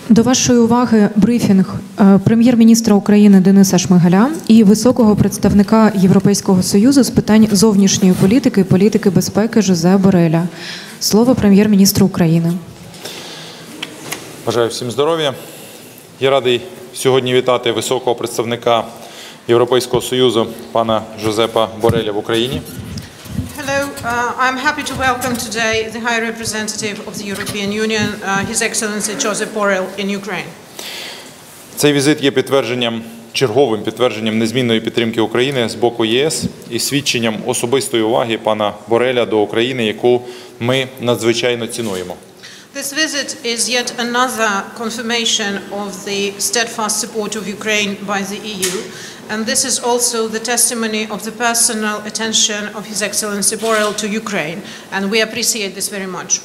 До вашої уваги брифінг Прем'єр-міністра України Дениса Шмигаля і Високого представника Європейського Союзу з питань зовнішньої політики і політики безпеки Жозепа Борреля. Слово Прем'єр-міністру України. Бажаю всім здоров'я. Я радий сьогодні вітати Високого представника Європейського Союзу пана Жозепа Борреля в Україні. Hello, I'm happy to welcome today the High Representative of the European Union, His Excellency Joseph Borrell in Ukraine. Цей візит є черговим підтвердженням незмінної підтримки України з боку ЄС і свідченням особистої уваги пана Борреля до України, яку ми надзвичайно цінуємо. This visit is yet another confirmation of the steadfast support of Ukraine by the EU, and this is also the testimony of the personal attention of His Excellency Borrell to Ukraine, and we appreciate this very much.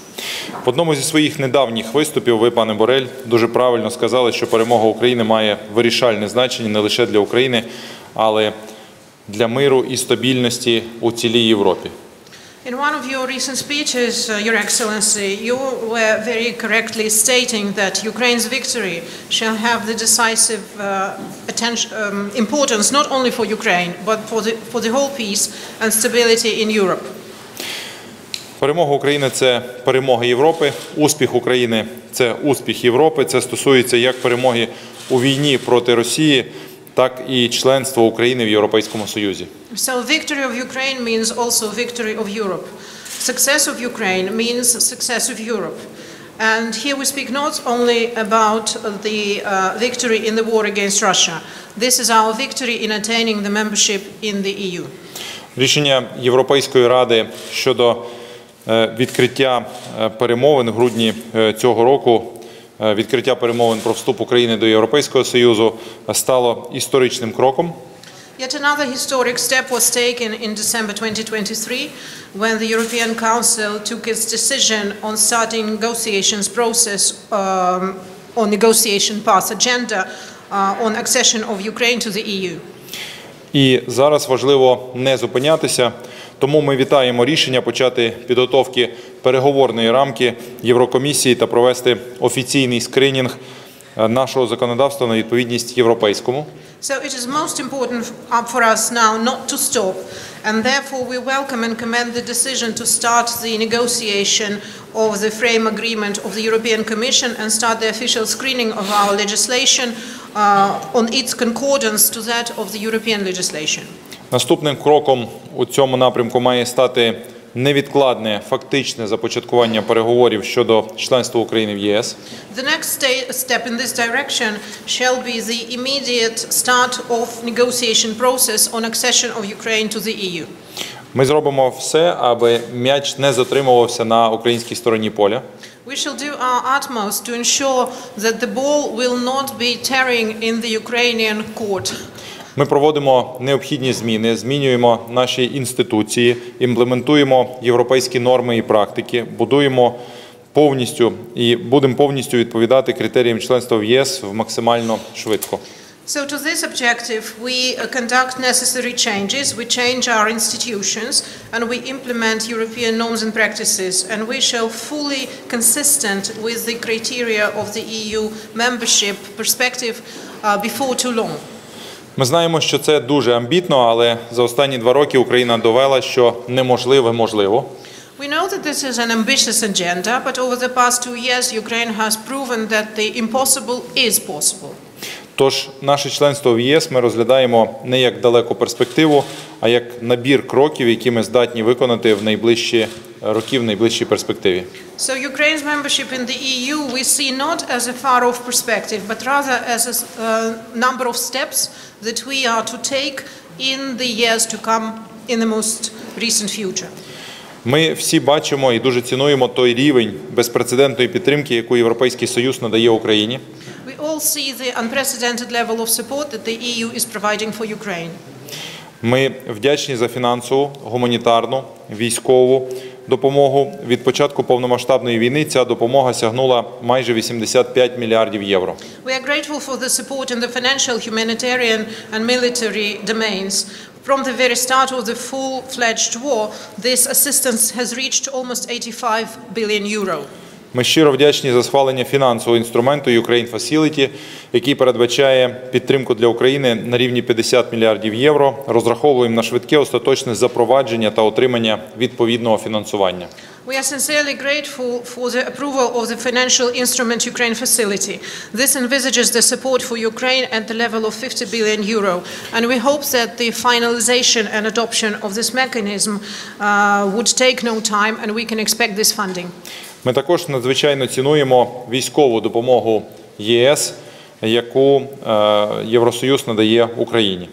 В одному зі своїх недавніх виступів ви, пане Боррель, дуже правильно сказали, що перемога України має вирішальне значення не лише для України, але для миру і стабільності у цілій Європі. In one of your recent speeches, Your Excellency, you were very correctly stating that Ukraine's victory shall have the decisive importance not only for Ukraine, but for the whole peace and stability in Europe. Перемога України – це перемога Європи, успіх України – це успіх Європи. Це стосується як перемоги у війні проти Росії, так і членства України в Європейському Союзі. So victory of Ukraine means also victory of Europe. Success of Ukraine means success of Europe. And here we speak not only about the victory in the war against Russia. This is our victory in attaining the membership in the EU. Рішення Європейської Ради щодо відкриття перемовин в грудні цього року, відкриття перемовин про вступ України до Європейського Союзу стало історичним кроком. Yet another historic step was taken in December 2023 when the European Council took its decision on starting negotiations process on negotiation path agenda on accession of Ukraine to the EU. І зараз важливо не зупинятися, тому ми вітаємо рішення почати підготовки переговорної рамки Єврокомісії та провести офіційний скринінг нашого законодавства на відповідність європейському. So it is most important for us now not to stop, and therefore we welcome and commend the decision to start the negotiation of the frame agreement of the European Commission and start the official screening of our legislation on its concordance to that of the European legislation. Наступним кроком у цьому напрямку має стати невідкладне фактичне започаткування переговорів щодо членства України в ЄС. The next step in this direction shall be the immediate start of negotiation process on accession of Ukraine to the EU. Ми зробимо все, аби м'яч не затримувався на українській стороні поля. We shall do our utmost to ensure that the ball will not be tarrying in the Ukrainian court. Ми проводимо необхідні зміни, змінюємо наші інституції, імплементуємо європейські норми і практики, будуємо повністю і будемо повністю відповідати критеріям членства в ЄС максимально швидко. So to this objective, we conduct necessary changes, we change our institutions, and we implement European norms and practices, and we shall fully consistent with the criteria of the EU membership perspective before too long. Ми знаємо, що це дуже амбітно, але за останні 2 роки Україна довела, що неможливе можливо. We know that this is an ambitious agenda, but over the past 2 years, Ukraine has proven that the impossible is possible. Тож наше членство в ЄС ми розглядаємо не як далеку перспективу, а як набір кроків, які ми здатні виконати в найближчі роки, в найближчій перспективі. So Ukraine's membership in the EU we see not as a far-off perspective, but rather as a number of steps that we are to take in the years to come in the most recent future. Ми всі бачимо і дуже цінуємо той рівень безпрецедентної підтримки, яку Європейський Союз надає Україні. We all see the unprecedented level of support that the EU is providing for Ukraine. Ми вдячні за фінансову, гуманітарну, військову допомогу. Від початку повномасштабної війни ця допомога сягнула майже 85 мільярдів євро. We are grateful for the support in the financial, humanitarian and military domains. From the very start of the full-fledged war, this assistance has reached almost 85 billion euro. Ми щиро вдячні за схвалення фінансового інструменту Ukraine Facility, який передбачає підтримку для України на рівні 50 мільярдів євро. Розраховуємо на швидке остаточне запровадження та отримання відповідного фінансування. We are sincerely grateful for the approval of the financial instrument Ukraine Facility. This envisages the support for Ukraine at the level of 50 billion euro, and we hope that the finalization and adoption of this mechanism would take no time, and we can expect this funding. Ми також надзвичайно цінуємо військову допомогу ЄС, яку Євросоюз надає Україні.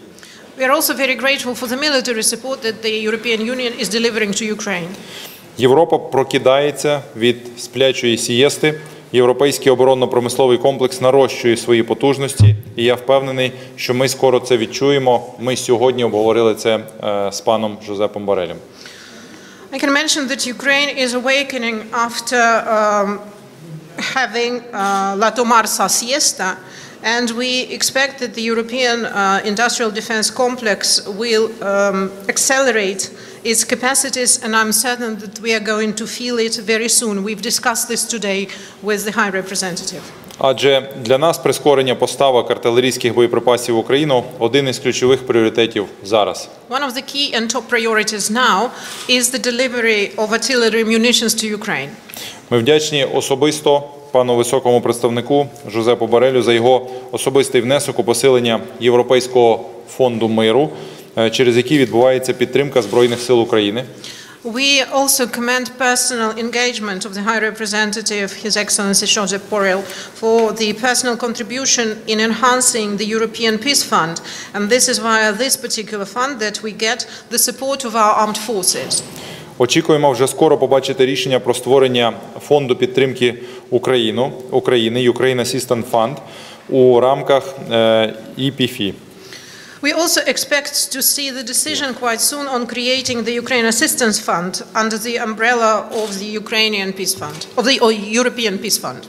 We are also very grateful for the military support that the European Union is delivering to Ukraine. Європа прокидається від сплячої сієсти. Європейський оборонно-промисловий комплекс нарощує свої потужності, і я впевнений, що ми скоро це відчуємо. Ми сьогодні обговорили це з паном Жозепом Боррелем. I can mention that Ukraine is awakening after having La Tomarsa siesta, and we expect that the European industrial defense complex will accelerate its capacities, and I'm certain that we are going to feel it very soon. We've discussed this today with the High Representative. Адже для нас прискорення поставок артилерійських боєприпасів в Україну – один із ключових пріоритетів зараз. One of the key and top priorities now is the delivery of artillery munitions to Ukraine. Ми вдячні особисто пану Високому представнику Жозепу Боррелю за його особистий внесок у посилення Європейського фонду миру, через який відбувається підтримка Збройних сил України. We also commend personal engagement of the High Representative, His Excellency Josepha Borrelia, for the personal contribution in enhancing the European Peace Fund, and this is via this particular fund that we get the support of our armed forces. Очікуємо вже скоро побачити рішення про створення фонду підтримки України, Ukraine Assistance Fund, у рамках EPF. We also expect to see the decision quite soon on creating the Ukraine Assistance Fund under the umbrella of the Ukrainian Peace Fund, of the European Peace Fund.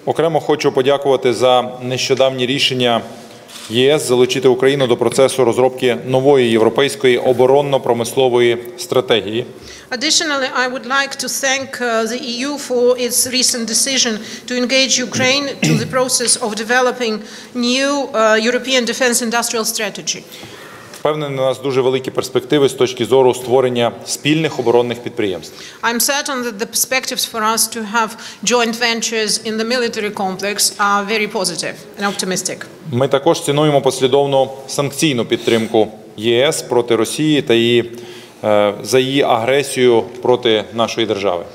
Окремо хочу подякувати за нещодавні рішення ЄС залучити Україну до процесу розробки нової європейської оборонно-промислової стратегії. Additionally, I would like to thank the EU for its recent decision to engage Ukraine to the process of developing new European defense industrial strategy. Впевнений, у нас дуже великі перспективи з точки зору створення спільних оборонних підприємств. I'm certain that the perspectives for us to have joint ventures in the military complex are very positive and optimistic. Ми також цінуємо послідовну санкційну підтримку ЄС проти Росії та за її агресію проти нашої держави.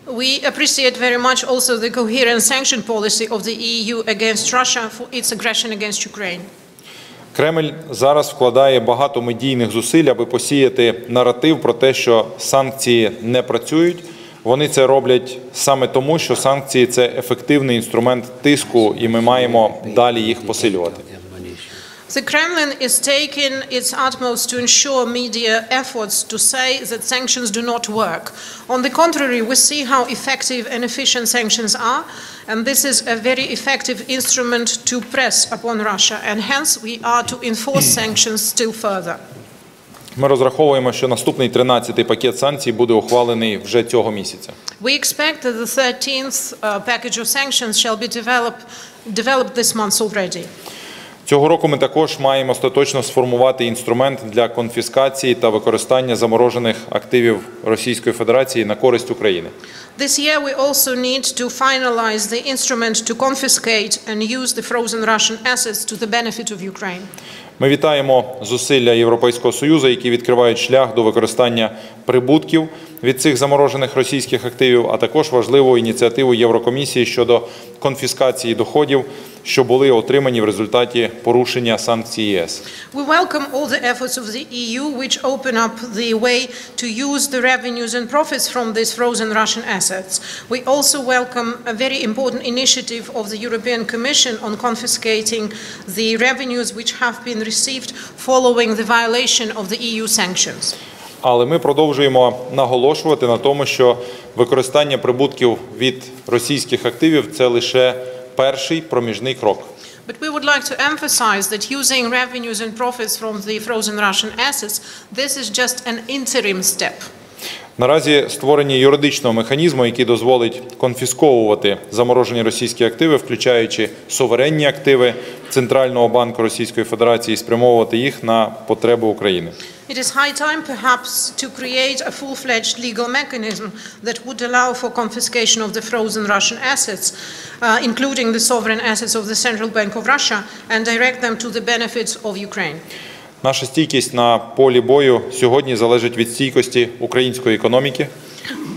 We appreciate very much also the coherent sanction policy of the EU against Russia for its aggression against Ukraine. Кремль зараз вкладає багато медійних зусиль, аби посіяти наратив про те, що санкції не працюють. Вони це роблять саме тому, що санкції – це ефективний інструмент тиску, і ми маємо далі їх посилювати. The Kremlin is taking its utmost to ensure media efforts to say that sanctions do not work. On the contrary, we see how effective and efficient sanctions are, and this is a very effective instrument to press upon Russia, and hence we are to enforce sanctions still further. Ми розраховуємо, що наступний 13-й пакет санкцій буде ухвалений вже цього місяця. We expect that the 13th package of sanctions shall be developed this month already. Цього року ми також маємо остаточно сформувати інструмент для конфіскації та використання заморожених активів Російської Федерації на користь України. This year we also need to finalize the instrument to confiscate and use the frozen Russian assets to the benefit of Ukraine. Ми вітаємо зусилля Європейського Союзу, які відкривають шлях до використання прибутків від цих заморожених російських активів, а також важливу ініціативу Єврокомісії щодо конфіскації доходів, що були отримані в результаті порушення санкцій ЄС. We welcome all the efforts of the EU which open up the way to use the revenues and profits from these frozen Russian assets. We also welcome a very important initiative of the European Commission on confiscating the revenues which have been received following the violation of the EU sanctions. Але ми продовжуємо наголошувати на тому, що використання прибутків від російських активів – це лише перший проміжний крок. But we would like to emphasize that using revenues and profits from the frozen Russian assets, this is just an interim step. Наразі створення юридичного механізму, який дозволить конфісковувати заморожені російські активи, включаючи суверенні активи Центрального банку Російської Федерації, і спрямовувати їх на потреби України. It is high time, perhaps, to create a full-fledged legal mechanism that would allow for confiscation of the frozen Russian assets, including the sovereign assets of the Central Bank of Russia, and direct them to the benefits of Ukraine. Наша стійкість на полі бою сьогодні залежить від стійкості української економіки.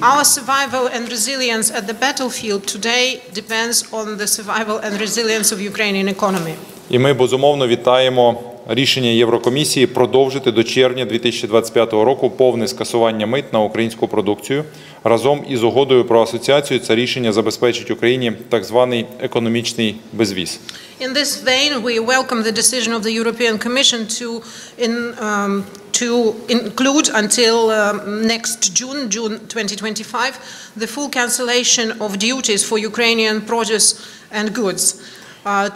Our survival and resilience at the battlefield today depends on the survival and resilience of Ukrainian economy. І ми, безумовно, вітаємо рішення Єврокомісії продовжити до червня 2025 року повне скасування мит на українську продукцію. Разом із угодою про асоціацію це рішення забезпечить Україні так званий економічний безвіз. In this vein, we welcome the decision of the European Commission to include until next June 2025, the full cancellation of duties for Ukrainian produce and goods,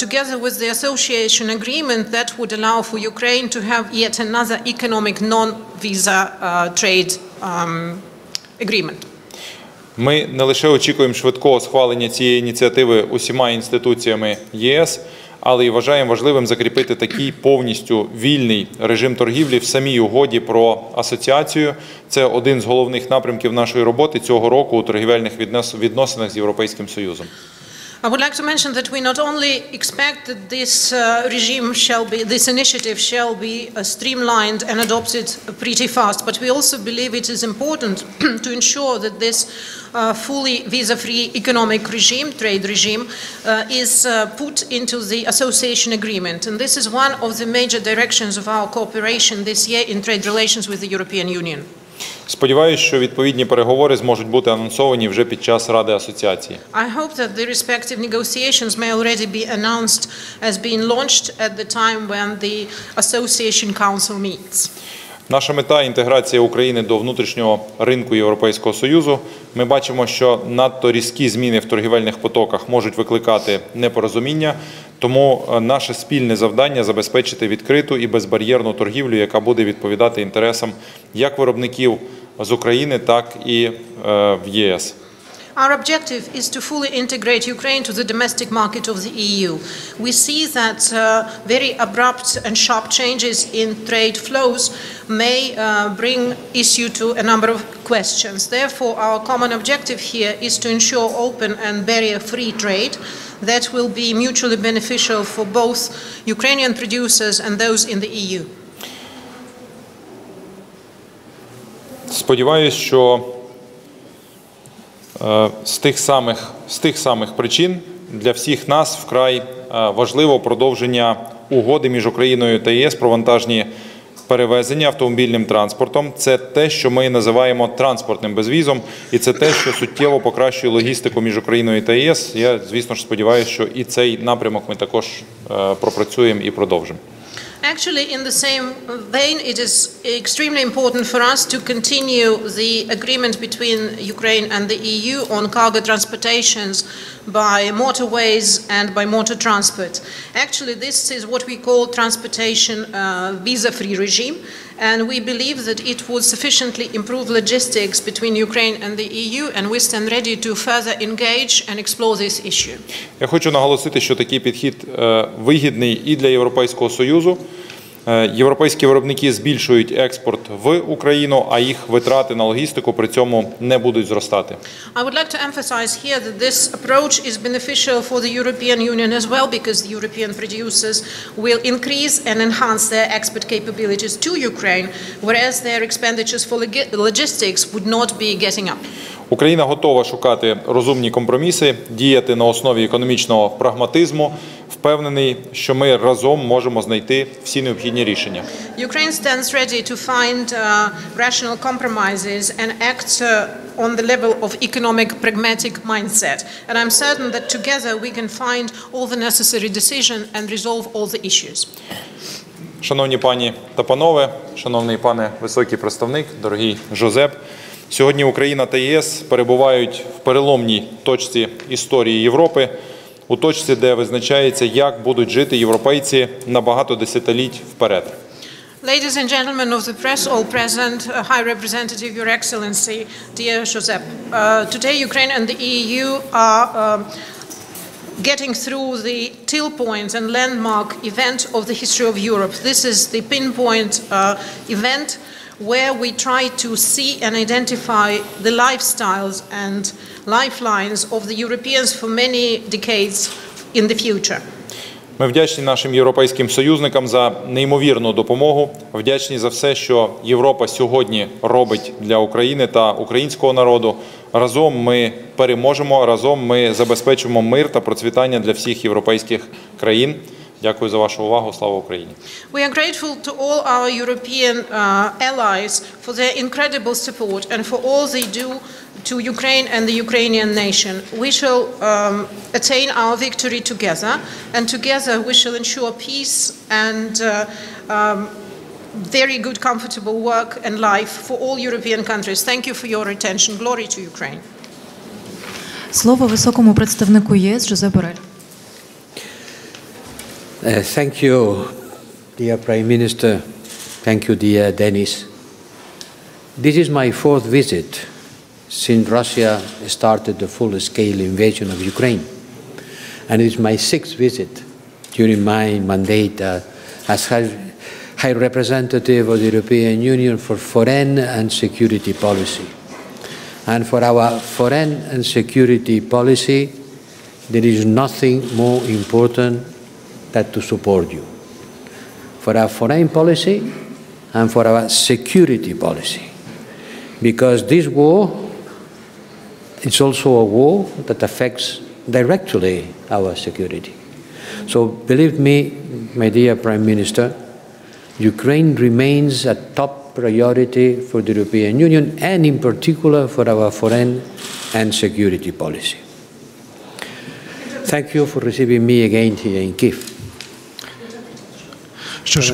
together with the association agreement that would allow for Ukraine to have yet another economic non-visa trade agreement. Ми не лише очікуємо швидкого схвалення цієї ініціативи усіма інституціями ЄС, але й вважаємо важливим закріпити такий повністю вільний режим торгівлі в самій угоді про асоціацію. Це один з головних напрямків нашої роботи цього року у торгівельних відносинах з Європейським Союзом. I would like to mention that we not only expect that this initiative shall be streamlined and adopted pretty fast, but we also believe it is important to ensure that this fully visa-free economic regime, trade regime, is put into the association agreement. And this is one of the major directions of our cooperation this year in trade relations with the European Union. Сподіваюсь, що відповідні переговори зможуть бути анонсовані вже під час Ради асоціації. I hope that the respective negotiations may already be announced as being launched at the time when the Association Council meets. Наша мета – інтеграція України до внутрішнього ринку Європейського Союзу. Ми бачимо, що надто різкі зміни в торгівельних потоках можуть викликати непорозуміння, тому наше спільне завдання – забезпечити відкриту і безбар'єрну торгівлю, яка буде відповідати інтересам як виробників з України, так і в ЄС. Our objective is to fully integrate Ukraine to the domestic market of the EU. We see that very abrupt and sharp changes in trade flows may bring issue to a number of questions. Therefore, our common objective here is to ensure open and barrier-free trade that will be mutually beneficial for both Ukrainian producers and those in the EU. Сподіваюсь, що з тих самих причин для всіх нас вкрай важливо продовження угоди між Україною та ЄС про вантажні перевезення автомобільним транспортом. Це те, що ми називаємо транспортним безвізом, і це те, що суттєво покращує логістику між Україною та ЄС. Я, звісно ж, сподіваюся, що і цей напрямок ми також пропрацюємо і продовжимо. Actually, in the same vein, it is extremely important for us to continue the agreement between Ukraine and the EU on cargo transportations by motorways and by motor transport. Actually, this is what we call transportation visa-free regime, and we believe that it would sufficiently improve logistics between Ukraine and the EU, and we stand ready to further engage and explore this issue. Я хочу наголосити, що такий підхід вигідний і для Європейського Союзу. Європейські виробники збільшують експорт в Україну, а їх витрати на логістику при цьому не будуть зростати. I would like to emphasize here that this approach is beneficial for the European Union as well, because the European producers will increase and enhance their export capabilities to Ukraine, whereas their expenditures for logistics would not be getting up. Україна готова шукати розумні компроміси, діяти на основі економічного прагматизму. Впевнений, що ми разом можемо знайти всі необхідні рішення. Ukraine stands ready to find rational compromises and act on the level of economic pragmatic mindset. And I'm certain that together we can find all the necessary decision and resolve all the issues. Шановні пані та панове, шановний пане високий представник, дорогий Жозеп, сьогодні Україна та ЄС перебувають в переломній точці історії Європи, у точці, де визначається, як будуть жити європейці на багато десятиліть вперед. Ladies and gentlemen of the press, all present, High Representative, Your Excellency, dear Joseph, today Ukraine and the EU are getting through the till points and landmark event of the history of Europe. This is the pinpoint event where we try to see and identify the lifestyles and lifelines of the Europeans for many decades in the future. Ми вдячні нашим європейським союзникам за неймовірну допомогу, вдячні за все, що Європа сьогодні робить для України та українського народу. Разом ми переможемо, разом ми забезпечимо мир та процвітання для всіх європейських країн. Дякую за вашу увагу. Слава Україні! We are grateful to all our European allies for their incredible support and for all they do to Ukraine and the Ukrainian nation. We shall attain our victory together, and together we shall ensure peace and very good, comfortable work and life for all European countries. Thank you for your attention. Glory to Ukraine. Слово високому представнику ЄС Жозепа Борреля. Thank you, dear Prime Minister. Thank you, dear Denis. This is my fourth visit since Russia started the full-scale invasion of Ukraine. And it's my sixth visit during my mandate as High Representative of the European Union for Foreign and Security Policy. And for our foreign and security policy, there is nothing more important than to support you. For our foreign policy and for our security policy. Because this war is also a war that affects directly our security. So believe me, my dear Prime Minister, Ukraine remains a top priority for the European Union and in particular for our foreign and security policy. Thank you for receiving me again here in Kyiv. Що ж,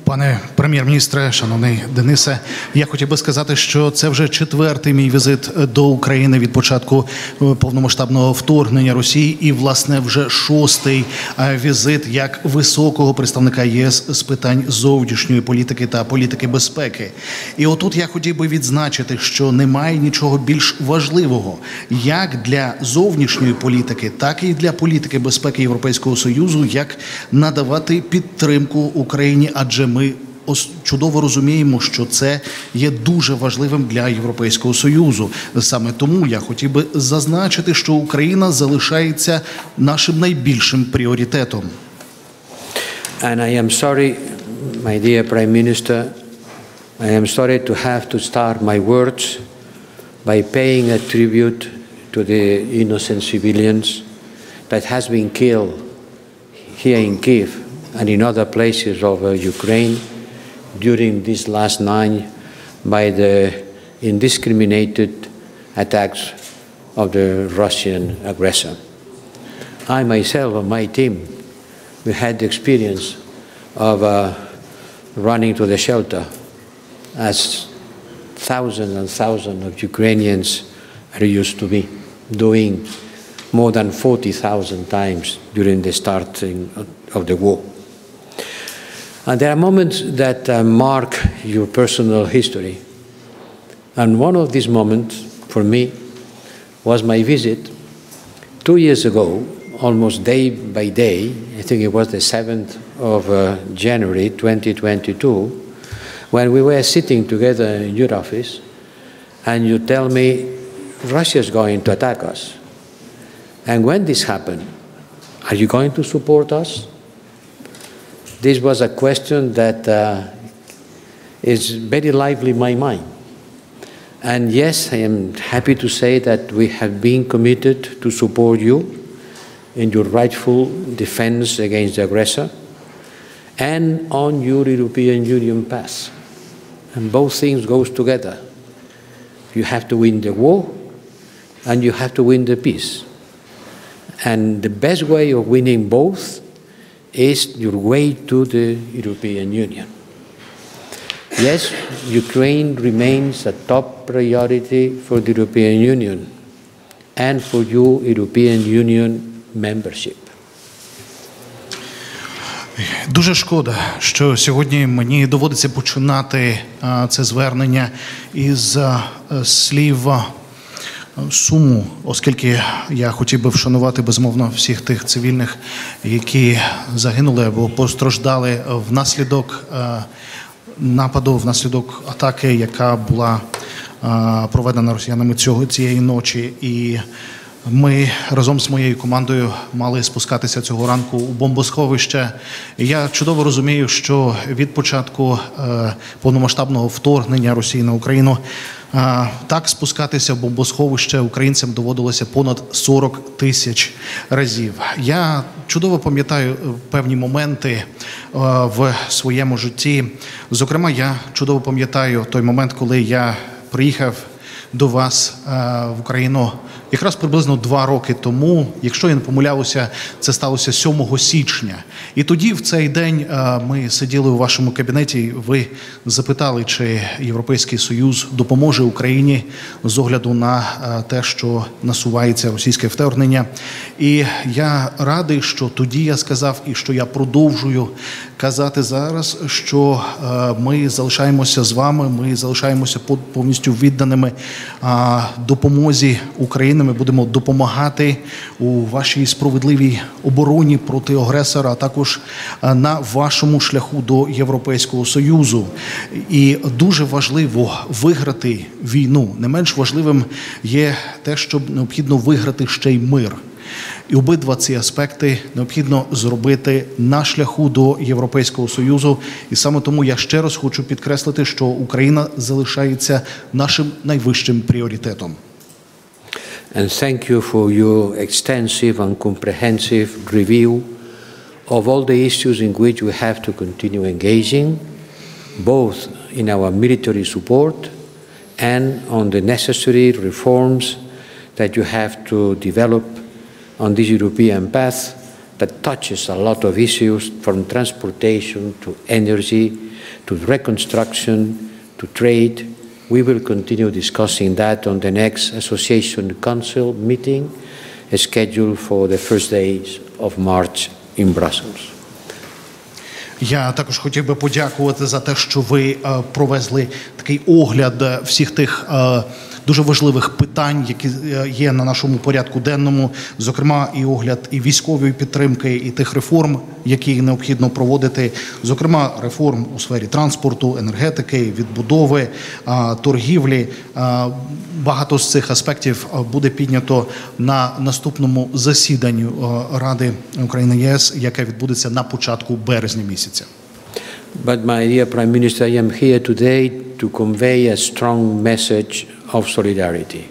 пане прем'єр-міністре, шановний Денисе, я хотів би сказати, що це вже четвертий мій візит до України від початку повномасштабного вторгнення Росії і, власне, вже шостий візит як високого представника ЄС з питань зовнішньої політики та політики безпеки. І отут я хотів би відзначити, що немає нічого більш важливого як для зовнішньої політики, так і для політики безпеки Європейського Союзу, як надавати підтримку Україні, адже ми чудово розуміємо, що це є дуже важливим для Європейського Союзу. Саме тому я хотів би зазначити, що Україна залишається нашим найбільшим пріоритетом. And I am sorry, my dear Prime Minister, I am sorry to have to start my words by paying a tribute to the innocent civilians that has been killed here in Kyiv and in other places of Ukraine during this last night by the indiscriminated attacks of the Russian aggressor. I myself and my team, we had the experience of running to the shelter as thousands and thousands of Ukrainians are used to be doing more than 40,000 times during the starting of the war. And there are moments that mark your personal history. And one of these moments, for me, was my visit 2 years ago, almost day by day, I think it was the 7th of January 2022, when we were sitting together in your office, and you tell me, Russia is going to attack us. And when this happened, are you going to support us? This was a question that is very lively in my mind. And yes, I am happy to say that we have been committed to support you in your rightful defense against the aggressor and on your European Union path. And both things goes together. You have to win the war and you have to win the peace. And the best way of winning both is your way to the European Union. Yes, Ukraine remains a top priority for the European Union and for your European Union membership. Дуже шкода, що сьогодні мені доводиться починати це звернення із слів суму, оскільки я хотів би вшанувати, безумовно, всіх тих цивільних, які загинули або постраждали внаслідок нападу, внаслідок атаки, яка була проведена росіянами цієї ночі. І ми разом з моєю командою мали спускатися цього ранку у бомбосховище. І я чудово розумію, що від початку повномасштабного вторгнення Росії на Україну так спускатися в бомбосховище українцям доводилося понад 40 тисяч разів. Я чудово пам'ятаю певні моменти в своєму житті. Зокрема, я чудово пам'ятаю той момент, коли я приїхав до вас в Україну якраз приблизно 2 роки тому. Якщо я не помиляюся, це сталося 7 січня. І тоді, в цей день, ми сиділи у вашому кабінеті, ви запитали, чи Європейський Союз допоможе Україні з огляду на те, що насувається російське вторгнення. І я радий, що тоді я сказав, і що я продовжую казати зараз, що ми залишаємося з вами, ми залишаємося повністю відданими допомозі України. Ми будемо допомагати у вашій справедливій обороні проти агресора, а також на вашому шляху до Європейського Союзу. І дуже важливо виграти війну. Не менш важливим є те, що необхідно виграти ще й мир. І обидва ці аспекти необхідно зробити на шляху до Європейського Союзу. І саме тому я ще раз хочу підкреслити, що Україна залишається нашим найвищим пріоритетом. And thank you for your extensive and comprehensive review of all the issues in which we have to continue engaging, both in our military support and on the necessary reforms that you have to develop on this European path that touches a lot of issues, from transportation to energy to reconstruction to trade. We will continue discussing that on the next Association Council meeting scheduled for the first days of March in Brussels. Я також хотів би подякувати за те, що ви провезли такий огляд всіх тих дуже важливих питань, які є на нашому порядку денному, зокрема і огляд і військової підтримки, і тих реформ, які необхідно проводити, зокрема реформ у сфері транспорту, енергетики, відбудови, торгівлі. Багато з цих аспектів буде піднято на наступному засіданні Ради України-ЄС, яке відбудеться на початку березня місяця. But my dear Prime Minister, I am here today to convey a strong message of solidarity.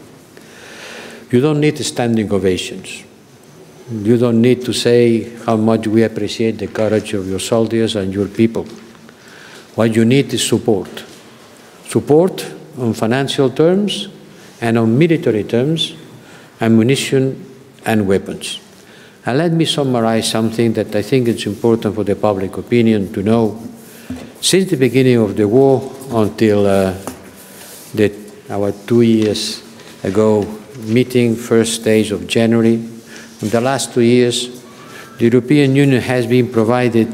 You don't need standing ovations. You don't need to say how much we appreciate the courage of your soldiers and your people. What you need is support. Support on financial terms and on military terms, ammunition and weapons. And let me summarize something that I think is important for the public opinion to know. Since the beginning of the war until our 2 years ago meeting, first days of January, in the last 2 years, the European Union has been provided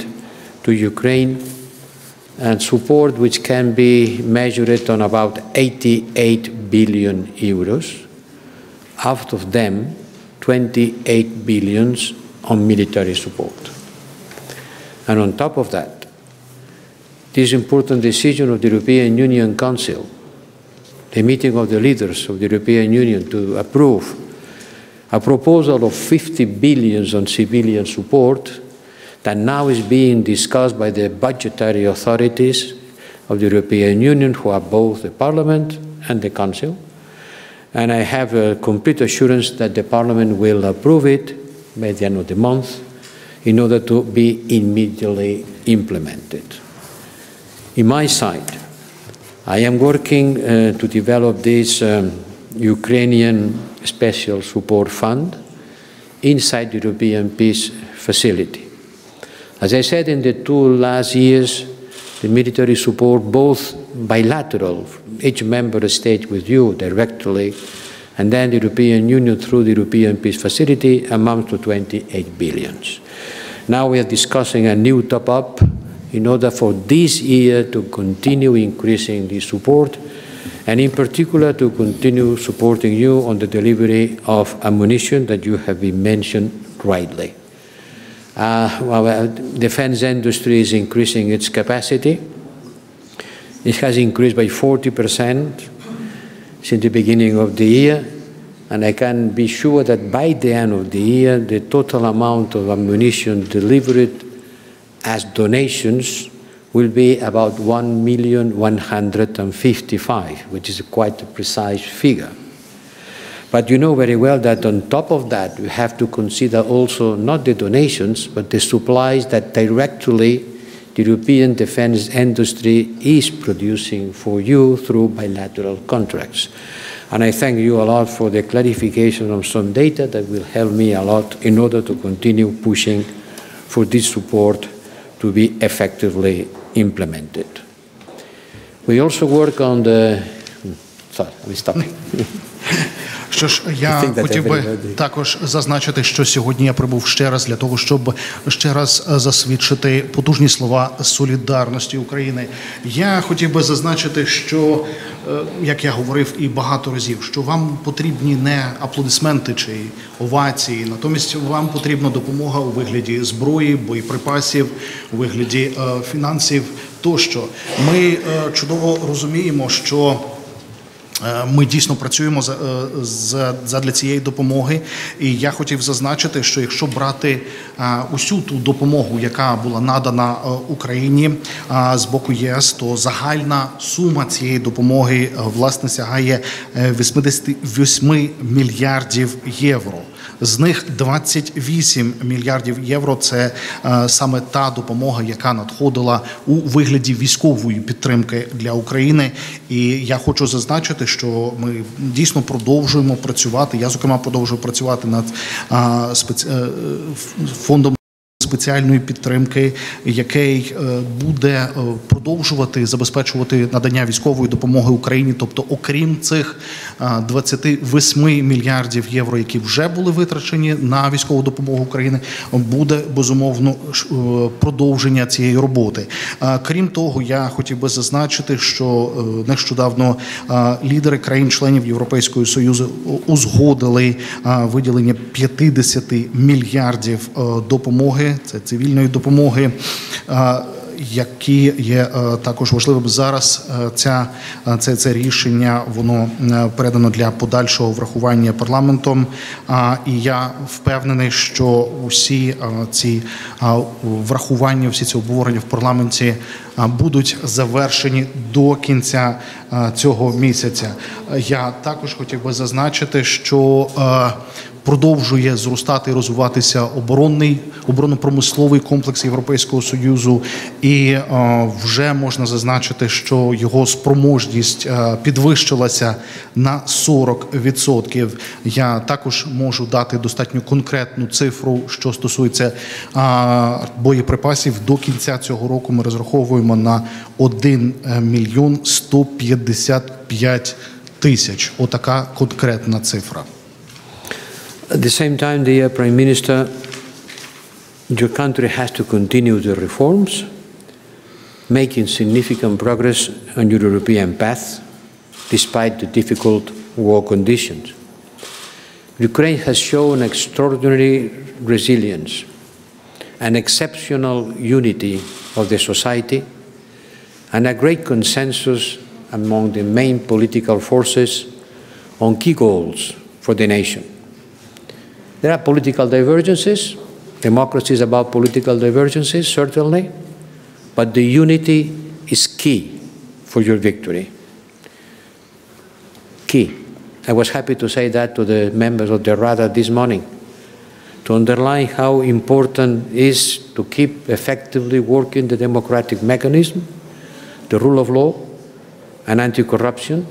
to Ukraine and support which can be measured on about 88 billion euros. Out of them, 28 billions on military support. And on top of that, this important decision of the European Union Council, the meeting of the leaders of the European Union to approve a proposal of 50 billion on civilian support that now is being discussed by the budgetary authorities of the European Union, who are both the Parliament and the Council. And I have a complete assurance that the Parliament will approve it by the end of the month in order to be immediately implemented. In my side, I am working to develop this Ukrainian Special Support Fund inside the European Peace Facility. As I said, in the 2 last years, the military support, both bilateral, each member state with you directly, and then the European Union through the European Peace Facility, amounts to 28 billion. Now we are discussing a new top-up in order for this year to continue increasing the support, and in particular to continue supporting you on the delivery of ammunition that you have been mentioned rightly. Our defense industry is increasing its capacity. It has increased by 40% since the beginning of the year, and I can be sure that by the end of the year, the total amount of ammunition delivered as donations will be about 1,155,000, which is quite a precise figure. But you know very well that on top of that, we have to consider also not the donations, but the supplies that directly the European defense industry is producing for you through bilateral contracts. And I thank you a lot for the clarification of some data that will help me a lot in order to continue pushing for this support to be effectively implemented. We also work on the... Sorry, I'm stopping. Що ж, я хотів би також зазначити, що сьогодні я прибув ще раз для того, щоб ще раз засвідчити потужні слова солідарності України. Я хотів би зазначити, що, як я говорив і багато разів, що вам потрібні не аплодисменти чи овації, натомість вам потрібна допомога у вигляді зброї, боєприпасів, у вигляді фінансів тощо. Ми чудово розуміємо, що ми дійсно працюємо задля цієї допомоги, і я хотів зазначити, що якщо брати усю ту допомогу, яка була надана Україні з боку ЄС, то загальна сума цієї допомоги, власне, сягає 88 мільярдів євро. З них 28 мільярдів євро – це саме та допомога, яка надходила у вигляді військової підтримки для України. І я хочу зазначити, що ми дійсно продовжуємо працювати. Я, зокрема, продовжую працювати над фондом спеціальної підтримки, який буде продовжувати забезпечувати надання військової допомоги Україні. Тобто, окрім цих 28 мільярдів євро, які вже були витрачені на військову допомогу України, буде, безумовно, продовження цієї роботи. Крім того, я хотів би зазначити, що нещодавно лідери країн-членів Європейського Союзу узгодили виділення 50 мільярдів допомоги, це цивільної допомоги, які є також важливим зараз. Це рішення, воно передано для подальшого врахування парламентом. І я впевнений, що усі ці врахування, всі ці обговорення в парламенті будуть завершені до кінця цього місяця. Я також хотів би зазначити, що продовжує зростати і розвиватися оборонно-промисловий комплекс Європейського Союзу, і вже можна зазначити, що його спроможність підвищилася на 40%. Я також можу дати достатньо конкретну цифру, що стосується боєприпасів. До кінця цього року ми розраховуємо на 1 мільйон 155 тисяч. Отака конкретна цифра. At the same time, dear Prime Minister, your country has to continue the reforms, making significant progress on your European path, despite the difficult war conditions. Ukraine has shown extraordinary resilience and exceptional unity of the society, and a great consensus among the main political forces on key goals for the nation. There are political divergences. Democracy is about political divergences, certainly, but the unity is key for your victory. Key. I was happy to say that to the members of the Rada this morning, to underline how important it is to keep effectively working the democratic mechanism, the rule of law, and anti-corruption,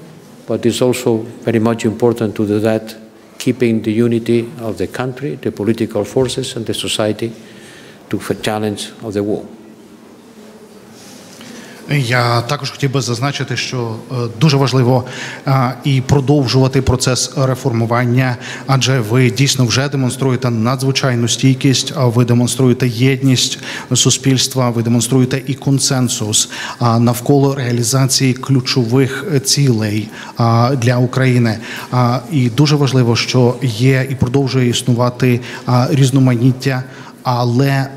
but it's also very much important to do that keeping the unity of the country, the political forces, and the society to the challenge of the war. Я також хотів би зазначити, що дуже важливо і продовжувати процес реформування, адже ви дійсно вже демонструєте надзвичайну стійкість, ви демонструєте єдність суспільства, ви демонструєте і консенсус навколо реалізації ключових цілей для України. І дуже важливо, що є і продовжує існувати різноманіття, але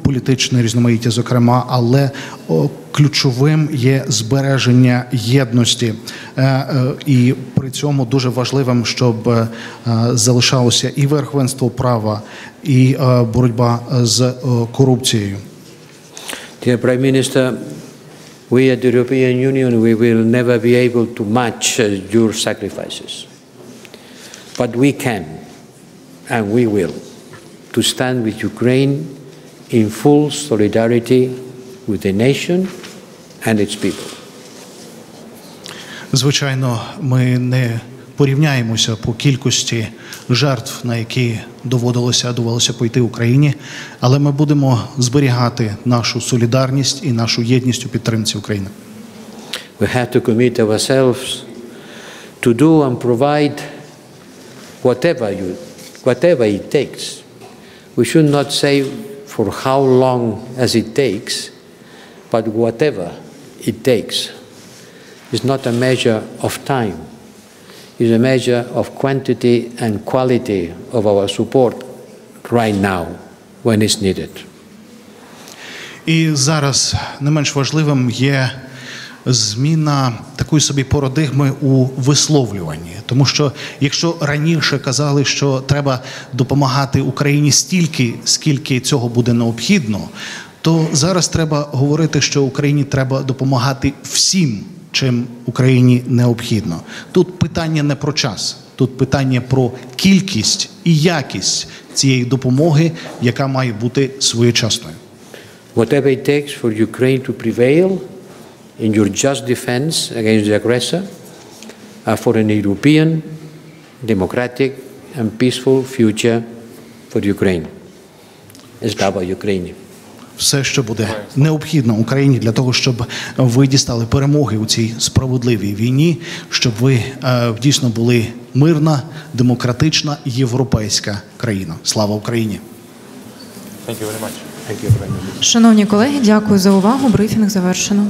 політичне різноманіття, зокрема, але ключовим є збереження єдності. І при цьому дуже важливим, щоб залишалося і верховенство права, і боротьба з корупцією. Dear Prime Minister, we at the European Union, we will never be able to match your sacrifices. But we can, and we will, to stand with Ukraine in full solidarity with the nation and its people. Звичайно, ми не порівняємося по кількості жертв, на які довелося пойти Україні, але ми будемо зберігати нашу солідарність і нашу єдність у підтримці України. We have to commit ourselves to do and provide whatever it takes. We should not say for how long as it takes, but whatever it takes. It's not a measure of time. It's a measure of quantity and quality of our support right now when it's needed. І зараз не менш важливим є зміна такої собі парадигми у висловлюванні. Тому що якщо раніше казали, що треба допомагати Україні стільки, скільки цього буде необхідно, то зараз треба говорити, що Україні треба допомагати всім, чим Україні необхідно. Тут питання не про час, тут питання про кількість і якість цієї допомоги, яка має бути своєчасною. Whatever it takes for Ukraine to prevail in your just defense against the aggressor, for an European, democratic and peaceful future for Ukraine. Слава Україні! Все, що буде необхідно Україні для того, щоб ви дістали перемоги у цій справедливій війні, щоб ви дійсно були мирна, демократична, європейська країна. Слава Україні! Thank you very much. Шановні колеги, дякую за увагу. Брифінг завершено.